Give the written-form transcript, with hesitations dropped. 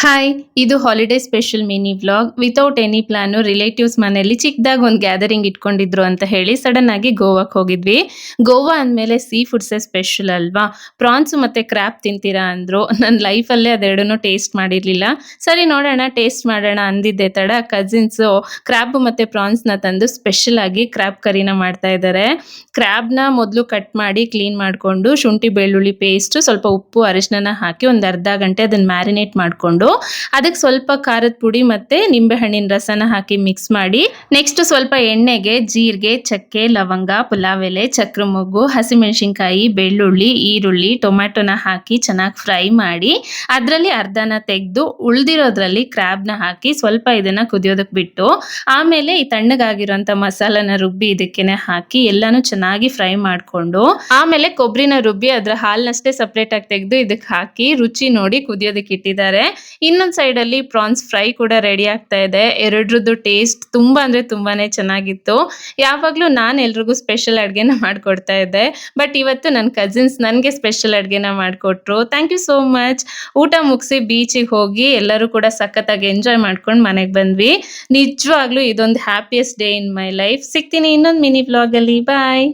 Hi! ಇದು holiday special mini vlog. Without any plan relatives ಮನೆಯಲ್ಲಿ ಚಿಕ್ಕದಾಗಿ ಒಂದು ಗ್ಯಾದರಿಂಗ್ ಇಟ್ಕೊಂಡಿದ್ರು ಅಂತ ಹೇಳಿ ಸಡನ್ ಆಗಿ ಗೋವಾಕ್ಕೆ ಹೋಗಿದ್ವಿ. ಗೋವಾ ಅಂದಮೇಲೆ ಸೀ ಫುಡ್ಸೇ ಸ್ಪೆಷಲ್ ಅಲ್ವಾ? ಪ್ರಾನ್ಸ್ ಮತ್ತೆ ಕ್ರ್ಯಾಬ್ ತಿಂತೀರಾ ಅಂದ್ರು. ನನ್ನ ಲೈಫಲ್ಲೇ ಅದೆರಡನ್ನೂ ಟೇಸ್ಟ್ ಮಾಡಿರಲಿಲ್ಲ. ಸರಿ ನೋಡೋಣ ಟೇಸ್ಟ್ ಮಾಡೋಣ ಅಂದಿದ್ದೆ ತಡ ಕಸಿನ್ಸು ಕ್ರ್ಯಾಬ್ ಮತ್ತೆ ಪ್ರಾನ್ಸ್ನ ತಂದು ಸ್ಪೆಷಲ್ ಆಗಿ ಕ್ರ್ಯಾಬ್ ಕರಿನ ಮಾಡ್ತಾ ಇದ್ದಾರೆ. ಕ್ರ್ಯಾಬ್ನ ಮೊದಲು ಕಟ್ ಮಾಡಿ ಕ್ಲೀನ್ ಮಾಡಿಕೊಂಡು ಶುಂಠಿ ಬೆಳ್ಳುಳ್ಳಿ ಪೇಸ್ಟ್ ಸ್ವಲ್ಪ ಉಪ್ಪು ಅರಿಶಿನ ಹಾಕಿ ಒಂದು ಅರ್ಧ ಗಂಟೆ ಅದನ್ನ ಮ್ಯಾರಿನೇಟ್ ಮಾಡಿಕೊಂಡು ಅದಕ್ಕೆ ಸ್ವಲ್ಪ ಖಾರದ ಪುಡಿ ಮತ್ತೆ ನಿಂಬೆ ಹಣ್ಣಿನ ರಸನ ಹಾಕಿ ಮಿಕ್ಸ್ ಮಾಡಿ ನೆಕ್ಸ್ಟ್ ಸ್ವಲ್ಪ ಎಣ್ಣೆಗೆ ಜೀರಿಗೆ ಚಕ್ಕೆ ಲವಂಗ ಪುಲಾವ್ ಎಲೆ ಚಕ್ರ ಮೊಗ್ಗು ಹಸಿಮೆಣಸಿನಕಾಯಿ ಬೆಳ್ಳುಳ್ಳಿ ಈರುಳ್ಳಿ ಟೊಮ್ಯಾಟೊನ ಹಾಕಿ ಚೆನ್ನಾಗಿ ಫ್ರೈ ಮಾಡಿ ಅದರಲ್ಲಿ ಅರ್ಧನ ತೆಗೆದು ಉಳಿದಿರೋದ್ರಲ್ಲಿ ಕ್ರ್ಯಾಬ್ನ ಹಾಕಿ ಸ್ವಲ್ಪ ಇದನ್ನ ಕುದಿಯೋದಕ್ಕೆ ಬಿಟ್ಟು ಆಮೇಲೆ ಈ ತಣ್ಣಗಾಗಿರುವಂತ ಮಸಾಲಾನ ರುಬ್ಬಿ ಇದಕ್ಕೆನೆ ಹಾಕಿ ಎಲ್ಲಾನು ಚೆನ್ನಾಗಿ ಫ್ರೈ ಮಾಡಿಕೊಂಡು ಆಮೇಲೆ ಕೊಬ್ಬರಿನ ರುಬ್ಬಿ ಅದರ ಹಾಲನ್ನಷ್ಟೇ ಸಪ್ರೇಟ್ ಆಗಿ ತೆಗೆದು ಇದಕ್ಕೆ ಹಾಕಿ ರುಚಿ ನೋಡಿ ಕುದಿಯೋದಕ್ಕೆ ಇಟ್ಟಿದ್ದಾರೆ. ಇನ್ನೊಂದು ಸೈಡ್ ಅಲ್ಲಿ ಪ್ರಾನ್ಸ್ ಫ್ರೈ ಕೂಡ ರೆಡಿ ಆಗ್ತಾ ಇದೆ. ಎರಡರದ್ದು ಟೇಸ್ಟ್ ತುಂಬಾ ಅಂದ್ರೆ ತುಂಬಾನೇ ಚೆನ್ನಾಗಿತ್ತು. ಯಾವಾಗ್ಲೂ ನಾನು ಎಲ್ರಿಗೂ ಸ್ಪೆಷಲ್ ಅಡ್ಗೆನ ಮಾಡ್ಕೊಡ್ತಾ ಇದ್ದೆ. ಬಟ್ ಇವತ್ತು ನನ್ನ ಕಸಿನ್ಸ್ ನನಗೆ ಸ್ಪೆಷಲ್ ಅಡ್ಗೆನ ಮಾಡ್ಕೊಟ್ರು. Thank you so much. ಊಟ ಮುಗಿಸಿ ಬೀಚಿಗೆ ಹೋಗಿ ಎಲ್ಲರೂ ಕೂಡ ಸಖತ್ತಾಗಿ ಎಂಜಾಯ್ ಮಾಡ್ಕೊಂಡು ಮನೆಗೆ ಬಂದ್ವಿ. ನಿಜವಾಗ್ಲೂ ಇದೊಂದು happiest day in my life. ಸಿಗ್ತೀನಿ ಇನ್ನೊಂದು ಮಿನಿ ವ್ಲಾಗ್ ಅಲ್ಲಿ. ಬಾಯ್.